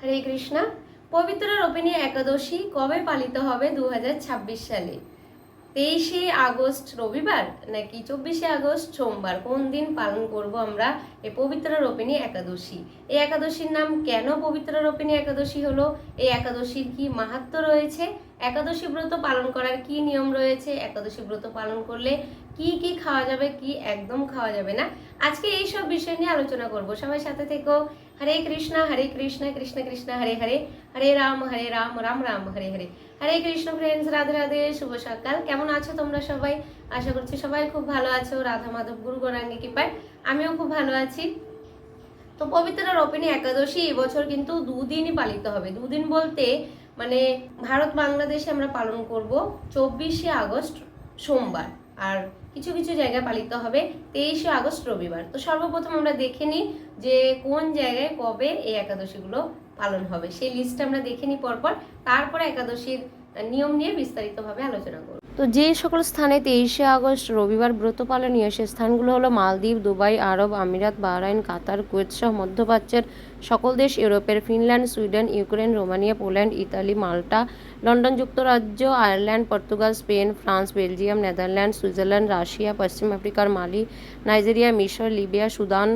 হরে কৃষ্ণা। পবিত্র রোপিণী একাদশী কবে পালিত হবে 2026 সালে? 23শে আগস্ট রবিবার নাকি 24শে আগস্ট সোমবার? কোন দিন পালন করব আমরা এই পবিত্র রোপিণী একাদশী? এই একাদশীর নাম কেন পবিত্র রোপিণী একাদশী হলো? এই একাদশীর কি মাহাত্ম্য রয়েছে? একাদশী ব্রত পালন করার কি নিয়ম রয়েছে? একাদশী ব্রত পালন করলে কি কি খাওয়া যাবে, কি একদম খাওয়া যাবে না, আজকে এই সব বিষয় নিয়ে আলোচনা করব। সবাই সাথে থেকো। হরে কৃষ্ণ কৃষ্ণ কৃষ্ণ হরে হরে, হরে রাম রাম রাম হরে হরে। হরে কৃষ্ণ ফ্রেন্ডস, রাধে রাধে, শুভ সকাল। কেমন আছো তোমরা সবাই? আশা করছি সবাই খুব ভালো আছো। রাধা মাধব গুরু গৌরাঙ্গী কৃপায় আমিও খুব ভালো আছি। তো পবিত্র রোপিণী একাদশী এবছর কিন্তু দুদিনই পালিত হবে। দুদিন বলতে মানে ভারত বাংলাদেশে আমরা পালন করব 24শে আগস্ট সোমবার, আর কিছু কিছু জায়গায় পালিত হবে 23শে আগস্ট রবিবার। তো সর্বপ্রথম আমরা দেখে নিই যে কোন জায়গায় কবে এই একাদশীগুলো পালন হবে, সেই লিস্ট আমরা দেখে নিই পরপর, তারপরে একাদশীর নিয়ম নিয়ে বিস্তারিতভাবে আলোচনা করব। তো যে সকল স্থানে 23শে আগস্ট রবিবার ব্রত পালনীয় সে স্থানগুলো হলো মালদ্বীপ, দুবাই, আরব আমিরাত, বাহরাইন, কাতার, কুয়েত সহ মধ্যপ্রাচ্যের সকল দেশ, ইউরোপের Finland, Sweden, Ukraine, Romania, Poland, Italy, Malta, London যুক্তরাজ্য, Ireland, Portugal, Spain, France, Belgium, Netherland, Switzerland, Russia, পশ্চিম আফ্রিকার মালি, নাইজেরিয়া, মিশর, Libya, Sudan,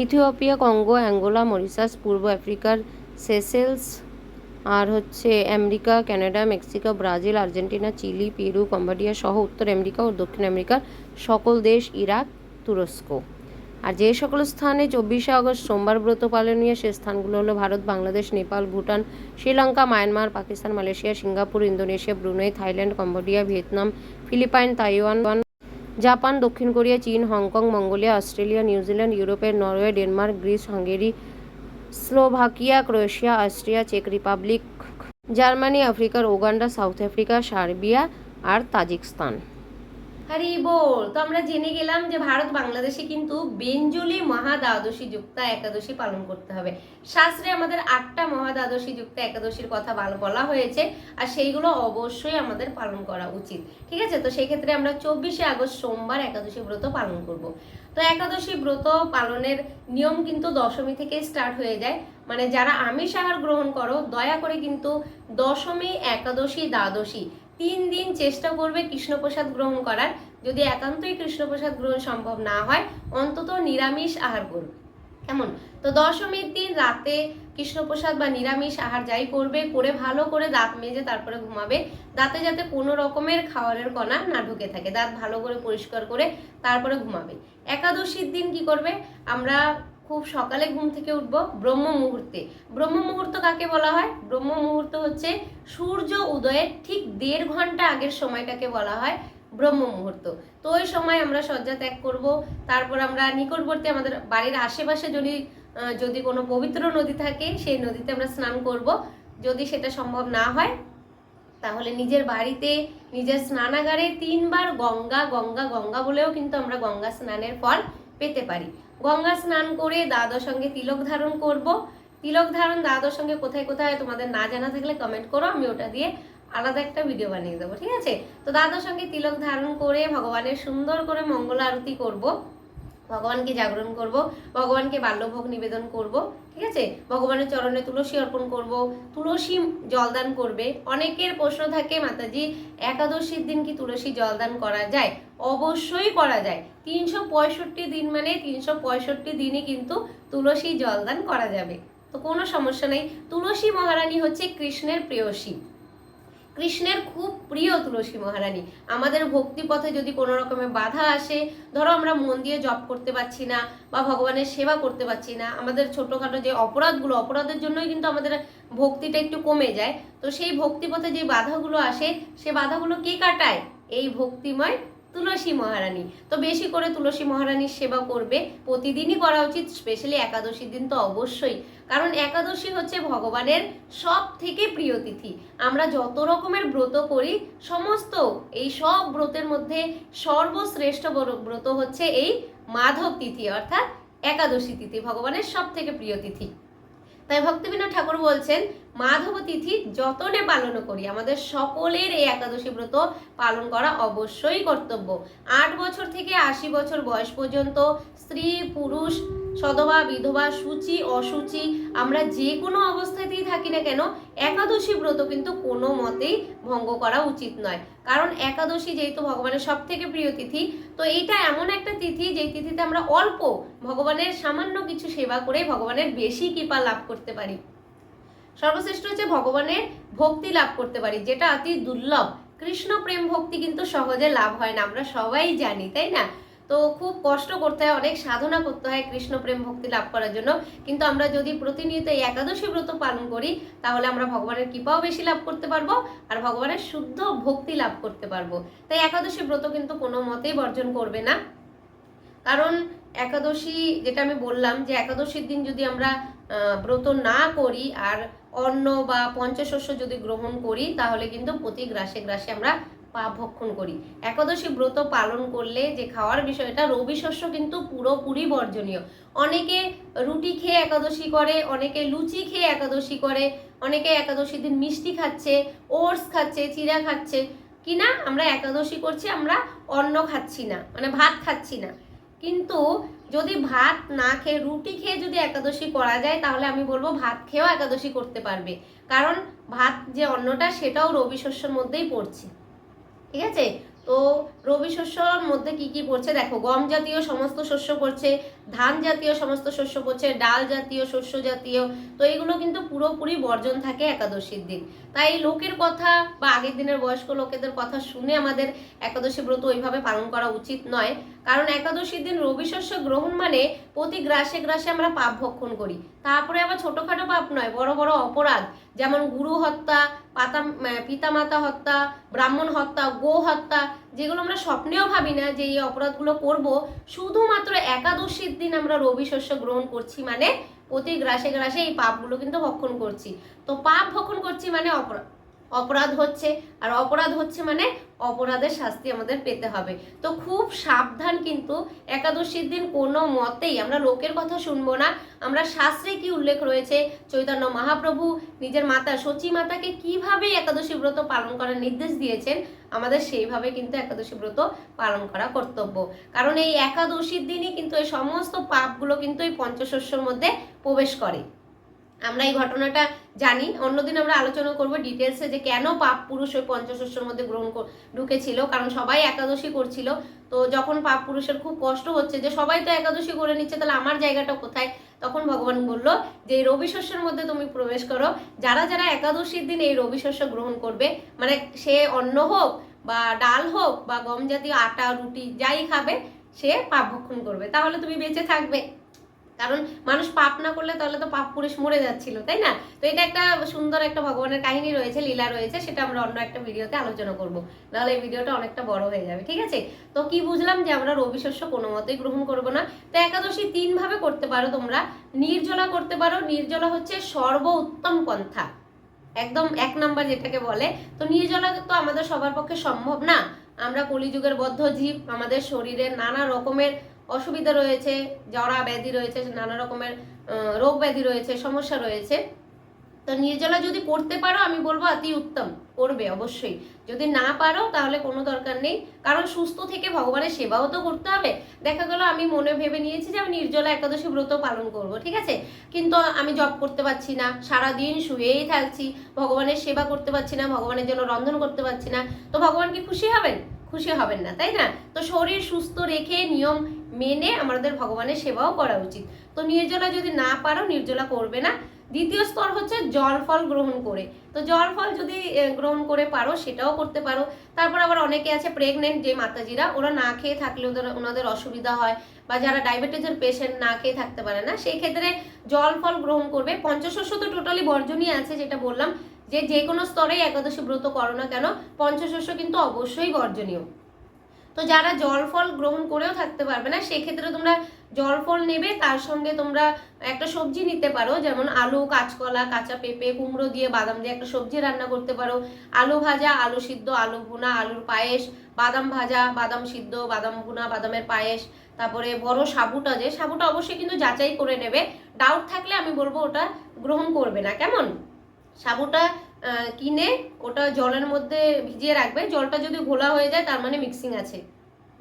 Ethiopia, Congo, Angola, Mauritius, পূর্ব আফ্রিকার সেসেলস, আর হচ্ছে America, Canada, Mexico, Brazil, Argentina, Chile, Peru, Cambodia সহ উত্তর আমেরিকা ও দক্ষিণ আমেরিকার সকল দেশ, ইরাক, তুরস্ক। আর যে সকল স্থানে 24শে আগস্ট সোমবার ব্রত পালনীয় সে স্থানগুলো হলো Bharat, Bangladesh, Nepal, Bhutan, Sri Lanka, Myanmar, Pakistan, Malaysia, Singapore, Indonesia, Brunei, Thailand, Cambodia, Vietnam, Philippines, Taiwan, Japan, দক্ষিণ কোরিয়া, চীন, হংকং, মঙ্গোলিয়া, অস্ট্রেলিয়া, নিউজিল্যান্ড, ইউরোপের Norway, Denmark, Greece, Hungary, Slovakia, Croatia, Austria, চেক রিপাবলিক, জার্মানি, আফ্রিকার উগান্ডা, সাউথ আফ্রিকা, সার্বিয়া আর তাজিকিস্তান। হরি বল। তো আমরা জেনে গেলাম যে ভারত বাংলাদেশে কিন্তু বেঞ্জলি মহাদ্বাদশী যুক্তা একাদশী পালন করতে হবে। শাস্ত্রে আমাদের 8টা মহাদ্বাদশী যুক্ত একাদশীর কথা বলা হয়েছে, আর সেইগুলো অবশ্যই আমাদের পালন করা উচিত। ঠিক আছে, তো সেই ক্ষেত্রে আমরা 24শে আগস্ট সোমবার একাদশী ব্রত পালন করব। তো একাদশী ব্রত পালনের নিয়ম কিন্তু দশমী থেকে স্টার্ট হয়ে যায়। মানে যারা আমিষ আহার গ্রহণ করো, দয়া করে কিন্তু দশমী, একাদশী, দ্বাদশী 3 দিন চেষ্টা করবে কৃষ্ণপ্রসাদ গ্রহণ করার। যদি একান্তই কৃষ্ণপ্রসাদ গ্রহণ সম্ভব না হয়, অন্তত নিরামিষ আহার করবে। কেমন? তো দশমীর দিন রাতে কৃষ্ণপ্রসাদ বা নিরামিষ আহার যাই করবে, করে ভালো করে দাঁত মেজে তারপরে ঘুমাবে। দাঁতে যাতে কোনো রকমের খাবারের কণা না ঢুকে থাকে, দাঁত ভালো করে পরিষ্কার করে তারপরে ঘুমাবে। একাদশীর দিন কি করবে? আমরা খুব সকালে ঘুম থেকে উঠবো ব্রহ্ম মুহূর্তে। ব্রহ্ম মুহূর্ত কাকে বলা হয়? ব্রহ্ম মুহূর্ত হচ্ছে সূর্য উদয়ের ঠিক 1.5 ঘন্টা আগের সময়টাকে বলা হয় ব্রহ্ম মুহূর্ত। তো ওই সময় আমরা শয্যা ত্যাগ করব। তারপর আমরা নিকটবর্তী আমাদের বাড়ির আশেপাশে যদি কোনো পবিত্র নদী থাকে সেই নদীতে আমরা স্নান করব। যদি সেটা সম্ভব না হয় তাহলে নিজের বাড়িতে নিজের স্নানাগারে 3 বার গঙ্গা গঙ্গা গঙ্গা বলেও কিন্তু আমরা গঙ্গা স্নানের ফল পেতে পারি। গঙ্গা স্নান করে দাদার সঙ্গে তিলক ধারণ করব। তিলক ধারণ দাদার সঙ্গে কোথায় কোথায় তোমাদের না জানা থাকলে কমেন্ট করো, আমি ওটা দিয়ে আলাদা একটা ভিডিও বানিয়ে দেবো। ঠিক আছে, তো দাদার সঙ্গে তিলক ধারণ করে ভগবানের সুন্দর করে মঙ্গল আরতি করব, ভগবানকে জাগরণ করব, ভগবানকে বাল্যভোগ নিবেদন করব। ঠিক আছে, ভগবানের চরণে তুলসী অর্পণ করব, তুলসী জলদান করবে। অনেকের প্রশ্ন থাকে, মাতাজি একাদশীর দিন কি তুলসী জলদান করা যায়? অবশ্যই করা যায়। 365 দিন মানে 365 দিনই কিন্তু তুলসী জলদান করা যাবে, তো কোনো সমস্যা নেই। তুলসী মহারানী হচ্ছে কৃষ্ণের প্রেয়সী, কৃষ্ণের খুব প্রিয় তুলসী মহারানী। আমাদের ভক্তি পথে যদি কোনো রকমের বাধা আসে, ধরো আমরা মন দিয়ে জপ করতে পারছি না বা ভগবানের সেবা করতে পারছি না, আমাদের ছোটোখাটো যে অপরাধের জন্যই কিন্তু আমাদের ভক্তিটা একটু কমে যায়। তো সেই ভক্তি পথে যে বাধাগুলো আসে, সে বাধাগুলো কে কাটায়? এই ভক্তিময় তুলসী মহারানী। তো বেশি করে তুলসী মহারানীর সেবা করবে, প্রতিদিনই করা উচিত, স্পেশালি একাদশীর দিন তো অবশ্যই। কারণ একাদশী হচ্ছে ভগবানের সব থেকে প্রিয় তিথি। আমরা যত রকমের ব্রত করি, সমস্ত এই সব ব্রতের মধ্যে সর্বশ্রেষ্ঠ ব্রত হচ্ছে এই মাধব তিথি, অর্থাৎ একাদশী তিথি, ভগবানের সব থেকে প্রিয় তিথি। তাই ভক্তিবিনোদ ঠাকুর বলছেন, মাধব তিথি যতনে পালন করি, আমাদের সকলের এই একাদশী ব্রত পালন করা অবশ্যই কর্তব্য। 8 বছর থেকে 80 বছর বয়স পর্যন্ত স্ত্রী পুরুষ সধবা বিধবা সূচি অসুচি আমরা যে কোনো অবস্থাতেই থাকি না কেন একাদশী ব্রত কিন্তু কোনো মতেই ভঙ্গ করা উচিত নয়। কারণ একাদশী যেহেতু ভগবানের সব থেকে প্রিয় তিথি, তো এইটা এমন একটা তিথি যেই তিথিতে আমরা অল্প ভগবানের সামান্য কিছু সেবা করে ভগবানের বেশি কৃপা লাভ করতে পারি। সর্বশ্রেষ্ঠ হচ্ছে ভগবানের ভক্তি লাভ করতে পারি, যেটা অতি দুর্লভ। কৃষ্ণ প্রেম ভক্তি কিন্তু সহজে লাভ হয় না, আমরা সবাই জানি, তাই না? তো খুব কষ্ট করতে হয়, অনেক সাধনা করতে হয় কৃষ্ণ প্রেম ভক্তি লাভ করার জন্য। কিন্তু আমরা যদি প্রতিনিয়ত এই একাদশী ব্রত পালন করি তাহলে আমরা ভগবানের কৃপাও বেশি লাভ করতে পারবো আর ভগবানের শুদ্ধ ভক্তি লাভ করতে পারবো। তাই একাদশী ব্রত কিন্তু কোনো মতেই বর্জন করবে না। কারণ একাদশী, যেটা আমি বললাম যে একাদশীর দিন যদি আমরা ব্রত না করি আর অন্ন বা পঞ্চশস্য যদি গ্রহণ করি তাহলে কিন্তু প্রতি গ্রাসে গ্রাসে আমরা পাপ ভক্ষণ করি। একাদশী ব্রত পালন করলে যে খাওয়ার বিষয়টা, রবি শস্য কিন্তু পুরোপুরি বর্জনীয়। অনেকে রুটি খেয়ে একাদশী করে, অনেকে লুচি খেয়ে একাদশী করে, অনেকে একাদশীর দিন মিষ্টি খাচ্ছে, ওটস খাচ্ছে, চিড়া খাচ্ছে। কিনা আমরা একাদশী করছি, আমরা অন্ন খাচ্ছি না, মানে ভাত খাচ্ছি না। কিন্তু যদি ভাত না খেয়ে রুটি খেয়ে যদি একাদশী করা যায় তাহলে আমি বলবো ভাত খেয়েও একাদশী করতে পারবে। কারণ ভাত যে অন্নটা সেটাও রবি শস্যের মধ্যেই পড়ছে, ঠিক আছে? তো রবি শস্যর মধ্যে কি কি পড়ছে দেখো, গম জাতীয় সমস্ত শস্য পড়ছে, ধান জাতীয় সমস্ত শস্য পড়ছে, ডাল জাতীয়, শস্য জাতীয়। তো এগুলো কিন্তু পুরোপুরি বর্জন থাকে একাদশীর দিন। তাই লোকের কথা বা আগের দিনের বয়স্ক লোকেদের কথা শুনে আমাদের একাদশী ব্রত ওইভাবে পালন করা উচিত নয়। কারণ একাদশীর দিন রবি শস্য গ্রহণ মানে প্রতি গ্রাসে গ্রাসে আমরা পাপ ভক্ষণ করি। তারপরে আবার ছোটখাটো পাপ নয়, বড় বড় অপরাধ, যেমন গুরু হত্যা, পিতামাতা হত্যা, ব্রাহ্মণ হত্যা, গো হত্যা, যেগুলো আমরা স্বপ্নেও ভাবি না যে এই অপরাধগুলো করব। শুধুমাত্র একাদশীর দিন আমরা রবি শস্য গ্রহণ করছি মানে প্রতি গ্রাসে গ্রাসে এই পাপগুলো কিন্তু ভক্ষণ করছি। তো পাপ ভক্ষণ করছি মানে অপরাধ হচ্ছে, আর অপরাধ হচ্ছে মানে অপরাধের শাস্তি আমাদের পেতে হবে। তো খুব সাবধান কিন্তু একাদশীর দিন কোনো মতেই আমরা লোকের কথা শুনবো না। আমরা শাস্ত্রে কি উল্লেখ রয়েছে, চৈতন্য মহাপ্রভু নিজের মাতা সচী মাতাকে কিভাবে একাদশী ব্রত পালন করার নির্দেশ দিয়েছেন, আমাদের সেইভাবে কিন্তু একাদশী ব্রত পালন করা কর্তব্য। কারণ এই একাদশীর দিনই কিন্তু এই সমস্ত পাপগুলো কিন্তু এই পঞ্চশস্যর মধ্যে প্রবেশ করে। আমরা এই ঘটনাটা জানি, অন্যদিন আমরা আলোচনা করব ডিটেলসে যে কেন পাপ পুরুষ ওই পঞ্চশস্যের মধ্যে ঢুকেছিল। কারণ সবাই একাদশী করছিল, তো যখন পাপ পুরুষের খুব কষ্ট হচ্ছে যে সবাই তো একাদশী করে নিচ্ছে, তাহলে আমার জায়গাটা কোথায়? তখন ভগবান বলল যে এই রবি শস্যের মধ্যে তুমি প্রবেশ করো। যারা যারা একাদশীর দিন এই রবি শস্য গ্রহণ করবে, মানে সে অন্ন হোক বা ডাল হোক বা গম জাতীয় আটা রুটি যাই খাবে, সে পাপ ভক্ষণ করবে, তাহলে তুমি বেঁচে থাকবে। কারণ মানুষ পাপ না করলে তাহলে তো পাপ পুরুষ মরে যাচ্ছিল, তাই না? তো এটা একটা সুন্দর একটা ভগবানের কাহিনী রয়েছে, লীলা রয়েছে, সেটা আমরা অন্য একটা ভিডিওতে আলোচনা করব, নাহলে এই ভিডিওটা অনেকটা বড় হয়ে যাবে, ঠিক আছে? তো কি বুঝলাম যে আমরা রবি শস্য কোনো মতেই গ্রহণ করবো না। তো একাদশী 3 ভাবে করতে পারো তোমরা। নির্জলা করতে পারো, নির্জলা হচ্ছে সর্ব উত্তম পন্থা, একদম 1 নাম্বার যেটাকে বলে। তো নির্জলা তো আমাদের সবার পক্ষে সম্ভব না, আমরা কলিযুগের বদ্ধ জীব, আমাদের শরীরে নানা রকমের অসুবিধা রয়েছে, জরা ব্যাধি রয়েছে, নানা রকমের রোগ ব্যাধি রয়েছে, সমস্যা রয়েছে। তো নির্জলা যদি করতে পারো আমি বলবো অতি উত্তম, করবে অবশ্যই। যদি না পারো তাহলে কোনো দরকার নেই, কারণ সুস্থ থেকে ভগবানের সেবাও তো করতে হবে। দেখা গেল আমি মনে ভেবে নিয়েছি যে আমি নির্জলা একাদশী ব্রত পালন করব, ঠিক আছে, কিন্তু আমি জব করতে পারছি না, সারাদিন শুয়েই থাকছি, ভগবানের সেবা করতে পারছি না, ভগবানের জন্য রন্ধন করতে পারছি না, তো ভগবান কি খুশি হবেন? খুশি হবেন না, তাই না? তো শরীর সুস্থ রেখে নিয়ম মেনে আমাদের ভগবানের সেবাও করা উচিত। তো নির্জলা যদি না পারো, নির্জলা করবে না। দ্বিতীয় স্তর হচ্ছে জল ফল গ্রহণ করে। তো জল ফল যদি গ্রহণ করে পারো সেটাও করতে পারো। তারপর আবার অনেকে আছে প্রেগনেন্ট যে মাতাজিরা, ওরা না খেয়ে থাকলে ওনাদের অসুবিধা হয়, বা যারা ডায়াবেটিসের পেশেন্ট না খেয়ে থাকতে পারে না, সেই ক্ষেত্রে জল ফল গ্রহণ করবে। পঞ্চশস্য তো টোটালি বর্জনীয় আছে, যেটা বললাম যে কোনো স্তরেই একাদশী ব্রত করো না কেন পঞ্চশস্য কিন্তু অবশ্যই বর্জনীয়। তো যারা জল ফল গ্রহণ করেও থাকতে পারবে না, সেক্ষেত্রে তোমরা জল ফল নেবে, তার সঙ্গে তোমরা একটা সবজি নিতে পারো, যেমন আলু, কাঁচকলা, কাঁচা পেঁপে, কুমড়ো দিয়ে, বাদাম দিয়ে একটা সবজি রান্না করতে পারো। আলু ভাজা, আলু সিদ্ধ, আলু ভুনা, আলুর পায়েস, বাদাম ভাজা, বাদাম সিদ্ধ, বাদাম ভুনা, বাদামের পায়েস। তারপরে বড় সাবুটা, যে সাবুটা অবশ্যই কিন্তু যাচাই করে নেবে, ডাউট থাকলে আমি বলবো ওটা গ্রহণ করবে না, কেমন? সাবুটা কিনে ওটা জলের মধ্যে ভিজিয়ে রাখবে, জলটা যদি ঘোলা হয়ে যায় তার মানে মিক্সিং আছে,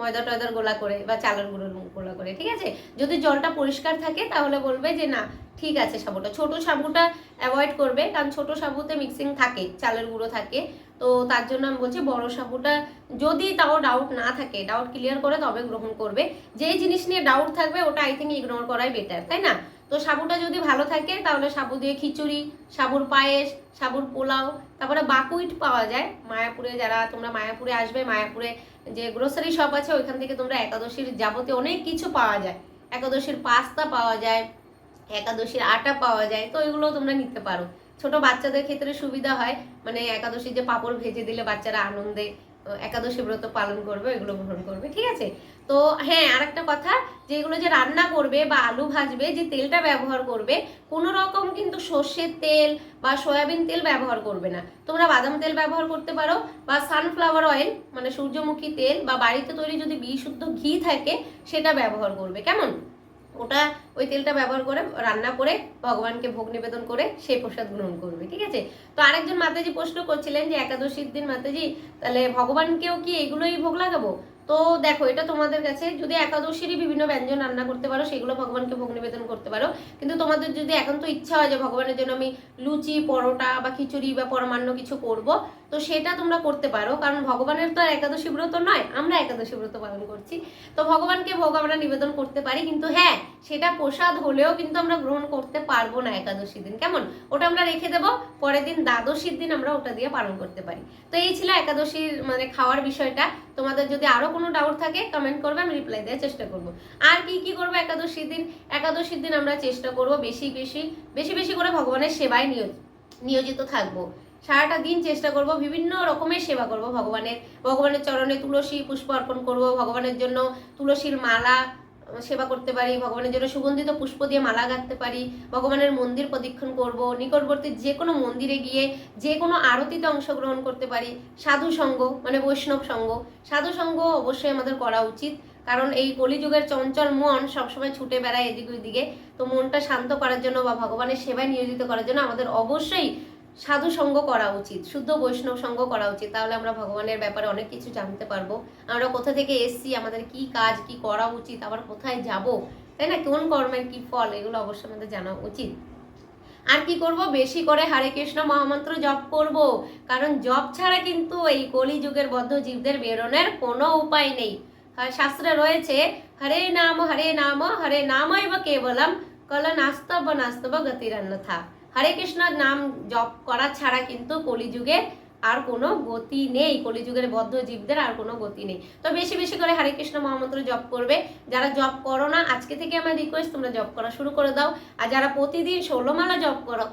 ময়দা টয়দার গোলা করে বা চালের গুঁড়োর গোলা করে, ঠিক আছে। যদি জলটা পরিষ্কার থাকে তাহলে বলবে যে না ঠিক আছে সাবুটা। ছোট সাবুটা অ্যাভয়েড করবে, কারণ ছোট সাবুতে মিক্সিং থাকে, চালের গুঁড়ো থাকে। তো তার জন্য আমি বলছি বড় সাবুটা যদি তাও ডাউট না থাকে, ডাউট ক্লিয়ার করে তবে গ্রহণ করবে। যেই জিনিস নিয়ে ডাউট থাকবে ওটা আই থিঙ্ক ইগনোর করাই বেটার, তাই না। তো সাবুটা যদি ভালো থাকে তাহলে সাবু দিয়ে খিচুড়ি, সাবুর পায়েস, সাবুর পোলাও, তারপরে বাকুইট পাওয়া যায় মায়াপুরে। যারা তোমরা মায়াপুরে আসবে, মায়াপুরে যে গ্রোসারি শপ আছে ওইখান থেকে তোমরা একাদশীর যাবতীয় অনেক কিছু পাওয়া যায়। একাদশীর পাস্তা পাওয়া যায়, একাদশীর আটা পাওয়া যায়, তো এগুলো তোমরা নিতে পারো। ছোট বাচ্চাদের ক্ষেত্রে সুবিধা হয়, মানে একাদশীর যে পাঁপড় ভেজে দিলে বাচ্চারা আনন্দে একাদশী ব্রত পালন করবে, এগুলো গ্রহণ করবে, ঠিক আছে। তো হ্যাঁ, আর একটা কথা, যে এগুলো যে রান্না করবে বা আলু ভাজবে, যে তেলটা ব্যবহার করবে কোনো রকম কিন্তু সর্ষের তেল বা সয়াবিন তেল ব্যবহার করবে না। তোমরা বাদাম তেল ব্যবহার করতে পারো বা সানফ্লাওয়ার অয়েল মানে সূর্যমুখী তেল, বা বাড়িতে তৈরি যদি বিশুদ্ধ ঘি থাকে সেটা ব্যবহার করবে, কেমন। ওটা ওই তেলটা ব্যবহার করে রান্না করে ভগবানকে ভোগ নিবেদন করে সেই প্রসাদ গ্রহণ করবে, ঠিক আছে। তো আরেকজন মাতাজি প্রশ্ন করছিলেন যে একাদশীর দিন মাতাজি তাহলে ভগবানকেও কি এগুলোই ভোগ লাগাবো। তো দেখো, এটা তোমাদের কাছে, যদি একাদশীরই বিভিন্ন ব্যঞ্জন রান্না করতে পারো সেগুলো ভগবানকে ভোগ নিবেদন করতে পারো। কিন্তু তোমাদের যদি এখন তো ইচ্ছা হয় যে ভগবানের জন্য আমি লুচি, পরোটা বা খিচুড়ি বা পরমান্ন কিছু করব, তো সেটা তোমরা করতে পারো, কারণ ভগবানের তো আর একাদশী ব্রত নয়, আমরা একাদশী ব্রত পালন করছি। তো ভগবানকে ভোগ আমরা নিবেদন করতে পারি, কিন্তু হ্যাঁ সেটা প্রসাদ হলেও কিন্তু আমরা গ্রহণ করতে পারবো না একাদশীর দিন, কেমন। ওটা আমরা রেখে দেবো, পরের দিন দ্বাদশীর দিন আমরা ওটা দিয়ে পালন করতে পারি। তো এই ছিল একাদশীর মানে খাওয়ার বিষয়টা। তোমাদের যদি আরো কোনো ডাউট থাকে কমেন্ট করবে, আমি রিপ্লাই দেওয়ার চেষ্টা করব। আর কি কি করবো একাদশীর দিন? একাদশীর দিন আমরা চেষ্টা করব বেশি বেশি করে ভগবানের সেবায় নিয়োজিত থাকবো। সারাটা দিন চেষ্টা করব বিভিন্ন রকমের সেবা করব ভগবানের চরণে তুলসী পুষ্প অর্পণ করব, ভগবানের জন্য তুলসীর মালা সেবা করতে পারি, ভগবানের জন্য সুগন্ধিত পুষ্প দিয়ে মালা গাঁথতে পারি, ভগবানের মন্দির প্রদক্ষিণ করব, নিকটবর্তী যে কোনো মন্দিরে গিয়ে যে কোনো আরতিতে অংশগ্রহণ করতে পারি। সাধু সঙ্গ মানে বৈষ্ণব সঙ্গ, সাধু সঙ্গ অবশ্যই আমাদের করা উচিত, কারণ এই কলিযুগের চঞ্চল মন সবসময় ছুটে বেড়ায় এদিক ওইদিকে। তো মনটা শান্ত করার জন্য বা ভগবানের সেবায় নিয়োজিত করার জন্য আমাদের অবশ্যই সাধু সঙ্গ করা উচিত, শুদ্ধ বৈষ্ণব সঙ্গ করা উচিত। তাহলে আমরা ভগবানের ব্যাপারে অনেক কিছু জানতে পারবো, আমরা কোথা থেকে এসছি, আমাদের কি কাজ কি করা উচিত, আবার কোথায় যাব, তাই না, কোন কর্মের কি ফল, এগুলো অবশ্যই আমাদের জানা উচিত। আর কি করব? বেশি করে হরে কৃষ্ণ মহামন্ত্র জপ করব, কারণ জপ ছাড়া কিন্তু এই কলিযুগের বদ্ধ জীবদের বেরোনোর কোনো উপায় নেই। শাস্ত্রে রয়েছে হরে নাম হরে নামৈব কেবলম কল নাস্তব নাস্তব গতিরন্যথা। হরে কৃষ্ণ নাম জপ করা ছাড়া কিন্তু কলিযুগে আর কোনো গতি নেই, কলিযুগের বদ্ধ জীবদের আর কোনো গতি নেই। তো বেশি বেশি করে হরে কৃষ্ণ মহামন্ত্র জপ করবে। যারা জপ করো না, আজকে থেকে আমার রিকোয়েস্ট তোমরা জপ করা শুরু করে দাও। আর যারা প্রতিদিন 16 মালা জপ করো,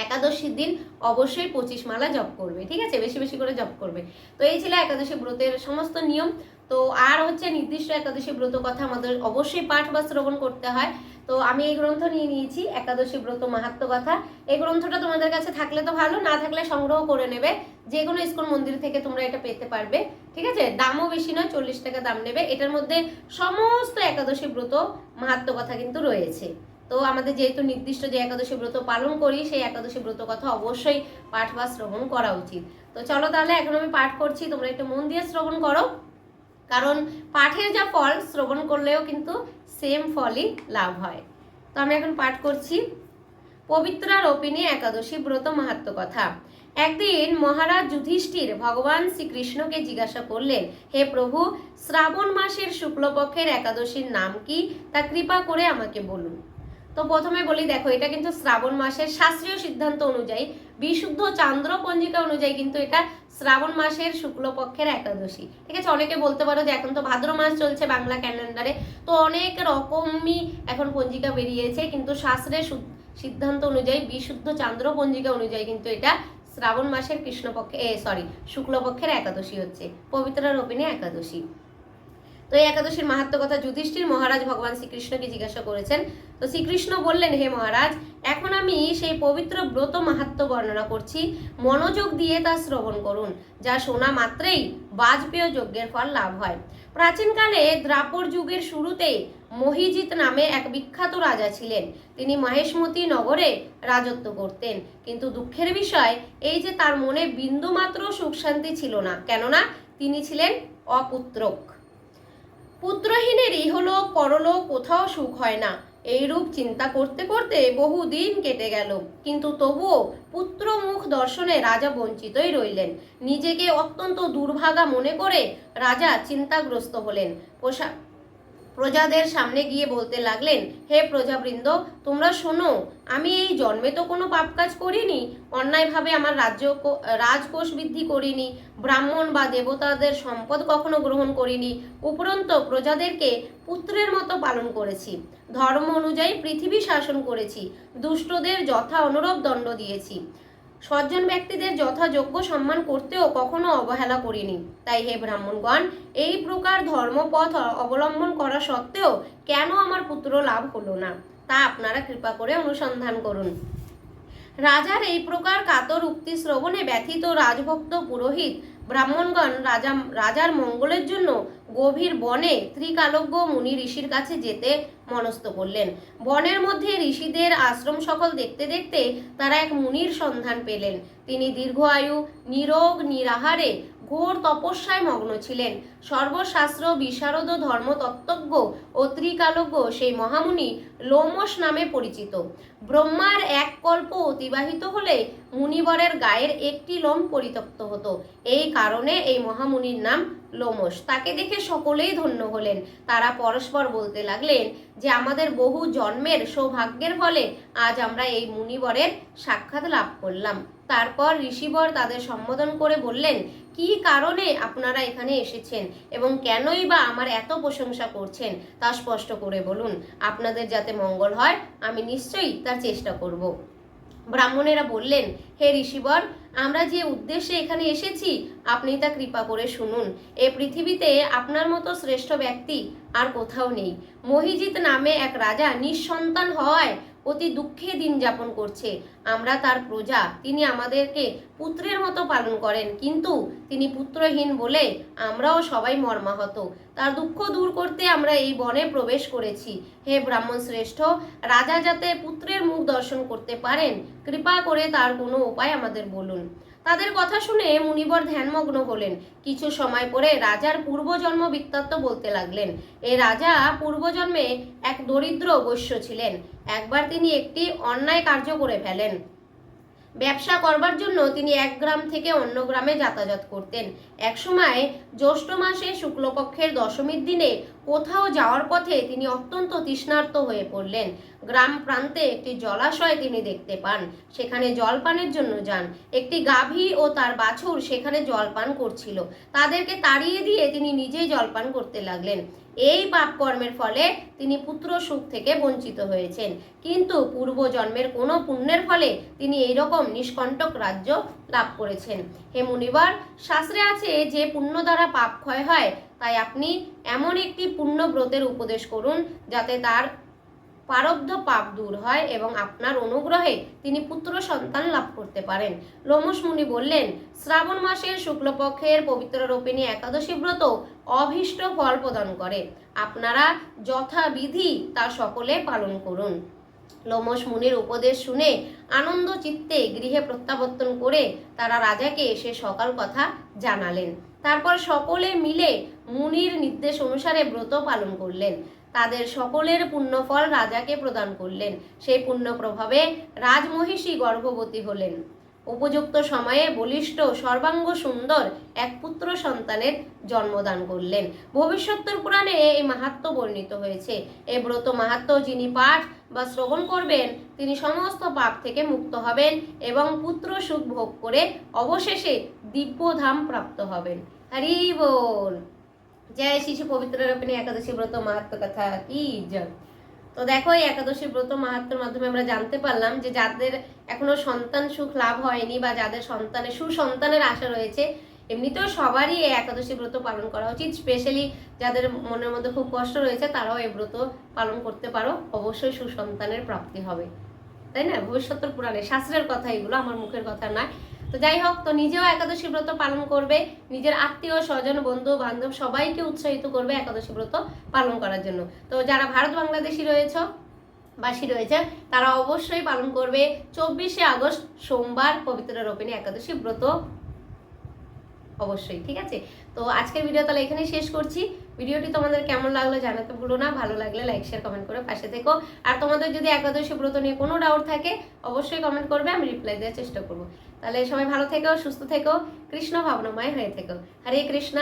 একাদশীর দিন অবশ্যই 25 মালা জপ করবে, ঠিক আছে, বেশি বেশি করে জপ করবে। তো এই ছিল একাদশী ব্রতের সমস্ত নিয়ম। তো আর হচ্ছে নির্দিষ্ট একাদশী ব্রত কথা আমাদের অবশ্যই পাঠ বা শ্রবণ করতে হয়। তো আমি এই গ্রন্থ নিয়ে নিয়েছি, একাদশী ব্রত মাহাত্ম্য কথা। এই গ্রন্থটা তোমাদের কাছে থাকলে তো ভালো, না থাকলে সংগ্রহ করে নেবে, যে কোনো ইস্কন মন্দির থেকে তোমরা এটা পেতে পারবে, ঠিক আছে। দামও বেশি নয়, 40 টাকা দাম নেবে। এটার মধ্যে সমস্ত একাদশী ব্রত মাহাত্ম্য কথা কিন্তু রয়েছে। তো আমাদের যেহেতু নির্দিষ্ট যে একাদশী ব্রত পালন করি, সেই একাদশী ব্রত কথা অবশ্যই পাঠ বা শ্রবণ করা উচিত। তো চলো তাহলে, এখন আমি পাঠ করছি, তোমরা একটু মন দিয়ে শ্রবণ করো, কারণ পাঠের যা ফল শ্রবণ করলেও কিন্তু সেম ফলই লাভ হয়। তো আমি এখন পাঠ করছি। পবিত্রা রোপিণী একাদশী ব্রত মাহাত্ম্য কথা। একদিন মহারাজ যুধিষ্ঠির ভগবান শ্রীকৃষ্ণকে জিজ্ঞাসা করলেন, হে প্রভু, শ্রাবণ মাসের শুক্লপক্ষের একাদশীর নাম কি, তা কৃপা করে আমাকে বলুন। তো প্রথমে বলি, দেখো এটা কিন্তু শ্রাবণ মাসের শাস্ত্রীয় সিদ্ধান্ত অনুযায়ী, বিশুদ্ধ চান্দ্র পঞ্জিকা অনুযায়ী কিন্তু এটা শ্রাবণ মাসের শুক্লপক্ষের একাদশী, ঠিক আছে। অনেকে বলতে পারো যে এখন তো ভাদ্র মাস চলছে বাংলা ক্যালেন্ডারে, তো অনেক রকমই এখন পঞ্জিকা বেরিয়েছে, কিন্তু শাস্ত্রের সিদ্ধান্ত অনুযায়ী বিশুদ্ধ চান্দ্র পঞ্জিকা অনুযায়ী কিন্তু এটা শ্রাবণ মাসের শুক্লপক্ষের একাদশী হচ্ছে পবিত্রা রোপিণী একাদশী। তো এই একাদশীর মাহাত্ম্য কথা যুধিষ্ঠির মহারাজ ভগবান শ্রীকৃষ্ণকে জিজ্ঞাসা করেছেন। তো শ্রীকৃষ্ণ বললেন, হে মহারাজ, এখন আমি সেই পবিত্র ব্রত মাহাত্ম্য বর্ণনা করছি, মনোযোগ দিয়ে তা শ্রবণ করুন, যা শোনা মাত্রেই বাজপেয় যজ্ঞের ফল লাভ হয়। প্রাচীনকালে দ্রাপর যুগের শুরুতে মহিজিৎ নামে এক বিখ্যাত রাজা ছিলেন। তিনি মহেশমতি নগরে রাজত্ব করতেন, কিন্তু দুঃখের বিষয় এই যে তার মনে বিন্দুমাত্র সুখ শান্তি ছিল না, কেননা তিনি ছিলেন অপুত্রক। পুত্রহীনের ইহলোক পরলোক কোথাও সুখ হয় না, এইরূপ চিন্তা করতে করতে বহুদিন কেটে গেল। কিন্তু তবুও পুত্র মুখ দর্শনে রাজা বঞ্চিতই রইলেন। নিজেকে অত্যন্ত দুর্ভাগা মনে করে রাজা চিন্তাগ্রস্ত হলেন। প্রজাদের সামনে গিয়ে বলতে লাগলেন, হে প্রজাবৃন্দ, তোমরা শোনো, আমি এই জন্মে তো কোনো পাপ কাজ করিনি, অন্যায়ভাবে আমার রাজকোষ বৃদ্ধি করিনি, ব্রাহ্মণ বা দেবতাদের সম্পদ কখনো গ্রহণ করিনি, উপরন্ত প্রজাদেরকে পুত্রের মতো পালন করেছি, ধর্ম অনুযায়ী পৃথিবী শাসন করেছি, দুষ্টদের যথা অনুরূপ দণ্ড দিয়েছি, সজ্জন ব্যক্তিদের যথাযোগ্য সম্মান করতেও কখনো অবহেলা করিনি। তাই হে ব্রাহ্মণগণ, এই প্রকার ধর্মপথ অবলম্বন করা সত্ত্বেও কেন আমার পুত্র লাভ হলো না, তা আপনারা কৃপা করে অনুসন্ধান করুন। রাজার এই প্রকার কাতর উক্তি শ্রবণে ব্যথিত রাজভক্ত পুরোহিত ব্রাহ্মণগণ রাজার মঙ্গলের জন্য গভীর বনে ত্রিকালজ্ঞ মুনি ঋষির কাছে যেতে মনস্থ করলেন। বনের মধ্যে ঋষিদের আশ্রম সকল দেখতে দেখতে তারা এক মুনির সন্ধান পেলেন। তিনি দীর্ঘ আয়ু, নিরোগ, নিরাহারে ঘোর তপস্যায় মগ্ন ছিলেন। সর্বশাস্ত্র বিশারদ ধর্মতত্ত্বজ্ঞ ও ত্রিকালজ্ঞ সেই মহামুনি লোমশ নামে পরিচিত। ব্রহ্মার এক কল্প অতিবাহিত হলে মুনিবরের গায়ের একটি লোম পরিত্যক্ত হতো। এই কারণে এই মহামুনির নাম লোমশ। তাকে দেখে সকলেই ধন্য হলেন। তারা পরস্পর বলতে লাগলেন যে আমাদের বহু জন্মের সৌভাগ্যের ফলে আজ আমরা এই মুনিবরের সাক্ষাৎ লাভ করলাম। তারপর ঋষিবর তাদের সম্বোধন করে বললেন, কি কারণে আপনারা এখানে এসেছেন এবং কেনই বা আমার এত প্রশংসা করছেন তা স্পষ্ট করে বলুন। আপনাদের যাতে মঙ্গল হয় আমি নিশ্চয়ই তার চেষ্টা করব। ব্রাহ্মণেরা বললেন, হে ঋষিবর, আমরা যে উদ্দেশ্যে এখানে এসেছি আপনি তা কৃপা করে শুনুন। এ পৃথিবীতে আপনার মতো শ্রেষ্ঠ ব্যক্তি আর কোথাও নেই। মহিজিৎ নামে এক রাজা নিঃসন্তান হওয়ায় অতি দুঃখে দিন যাপন করছে। আমরা তার প্রজা, তিনি আমাদেরকে পুত্রের মতো পালন করেন, কিন্তু তিনি পুত্রহীন বলে আমরাও সবাই মর্মাহত। তার দুঃখ দূর করতে আমরা এই বনে প্রবেশ করেছি। হে ব্রাহ্মণ শ্রেষ্ঠ, রাজা যাতে পুত্রের মুখ দর্শন করতে পারেন, কৃপা করে তার কোনো উপায় আমাদের বলুন। তাদের কথা শুনে মুনিবর ধ্যানমগ্ন হলেন। কিছু সময় পরে রাজার পূর্বজন্ম বৃত্তান্ত বলতে লাগলেন। এ রাজা পূর্বজন্মে এক দরিদ্র বৈশ্য ছিলেন। একবার তিনি একটি অন্যায় কার্য করে ফেলেন। ব্যবসা করবার জন্য তিনি এক গ্রাম থেকে অন্য গ্রামে যাতায়াত করতেন। একসময় জ্যৈষ্ঠ মাসে শুক্লপক্ষের দশমীর দিনে কোথাও যাওয়ার পথে তিনি অত্যন্ত তৃষ্ণার্ত হয়ে পড়লেন। গ্রাম প্রান্তে একটি জলাশয় তিনি দেখতে পান। সেখানে জলপানের জন্য যান। একটি গাভী ও তার বাছুর সেখানে জলপান করছিল। তাদেরকে তাড়িয়ে দিয়ে তিনি নিজেই জলপান করতে লাগলেন। এই পাপ কর্মের ফলে তিনি পুত্র সুখ থেকে বঞ্চিত হয়েছেন, কিন্তু পূর্বজন্মের কোনো পুণ্যের ফলে তিনি এইরকম নিষ্কণ্টক রাজ্য লাভ করেছেন। হে মুনিবার, শাস্ত্রে আছে যে পুণ্য দ্বারা পাপ ক্ষয় হয়, তাই আপনি এমন একটি পুণ্য ব্রতের উপদেশ করুন যাতে তার প্রারব্ধ পাপ দূর হয় এবং আপনার অনুগ্রহে তিনি পুত্র সন্তান লাভ করতে পারেন। লোমশ মুনি বললেন, শ্রাবণ মাসের শুক্লপক্ষের পবিত্র রোপিণী একাদশী ব্রত অভীষ্ট ফল প্রদান করে। আপনারা যথাবিধি তা সকলে পালন করুন। লোমশ মুনির উপদেশ শুনে আনন্দ চিত্তে গৃহে প্রত্যাবর্তন করে তারা রাজাকে সে সকল কথা জানালেন। তারপর সকলে মিলে মুনির নির্দেশ অনুসারে ব্রত পালন করলেন। তাদের সকলের পুণ্যফল রাজাকে প্রদান করলেন। সেই পুণ্য প্রভাবে রাজমহিষী গর্ভবতী হলেন। উপযুক্ত সময়ে বলিষ্ঠ সর্বাঙ্গ সুন্দর এক পুত্র সন্তানের জন্মদান করলেন। ভবিষ্যত্তর পুরাণে এই মাহাত্ম্য বর্ণিত হয়েছে। এই ব্রত মাহাত্ম্য যিনি পাঠ বা শ্রবণ করবেন তিনি সমস্ত পাপ থেকে মুক্ত হবেন এবং পুত্র সুখ ভোগ করে অবশেষে দিব্যধাম প্রাপ্ত হবেন। হরি বল। জয় শিশু পবিত্র রূপিণী একাদশী ব্রত মাহাত্ম্য কথা কি জয়। তো দেখো, এই একাদশী ব্রত মাহাত্ম্যের মাধ্যমে আমরা জানতে পারলাম যে যাদের এখনো সন্তান সুখ লাভ হয়নি বা যাদের সুসন্তানের আশা রয়েছে, এমনিতেও সবারই এই একাদশী ব্রত পালন করা উচিত। স্পেশালি যাদের মনের মধ্যে খুব কষ্ট রয়েছে তারাও এই ব্রত পালন করতে পারো, অবশ্যই সুসন্তানের প্রাপ্তি হবে, তাই না? ভবিষ্যতের পুরাণে শাস্ত্রের কথা, এগুলো আমার মুখের কথা নয়। তো যাই হোক, তো নিজেও একাদশী ব্রত পালন করবে, নিজের আত্মীয় স্বজন বন্ধু বান্ধব সবাইকে উৎসাহিত করবে একাদশী ব্রত পালন করার জন্য। তো যারা ভারত বাংলাদেশি রয়েছে তারা অবশ্যই পালন করবে 24শে আগস্ট সোমবার পবিত্র রোপিণী একাদশী ব্রত। অবশ্যই, ঠিক আছে? তো আজকের ভিডিও তাহলে এখানেই শেষ করছি। ভিডিওটি তোমাদের কেমন লাগলো জানাতে ভুলো না, ভালো লাগলে লাইক শেয়ার কমেন্ট করে পাশে থেকো। আর তোমাদের যদি একাদশী ব্রত নিয়ে কোনো ডাউট থাকে অবশ্যই কমেন্ট করবে, আমি রিপ্লাই দেওয়ার চেষ্টা করবো। তাহলে সবাই ভালো থেকো, সুস্থ থেকো, কৃষ্ণ ভাবনাময় হয়ে থেকো। হরে কৃষ্ণ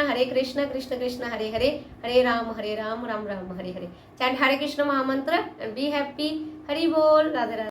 কৃষ্ণ কৃষ্ণ হরে হরে, হরে রাম রাম রাম হরে হরে। চ্যান্ট হরে কৃষ্ণ মহামন্ত্র, be happy, Hari ball, Radhe Radhe.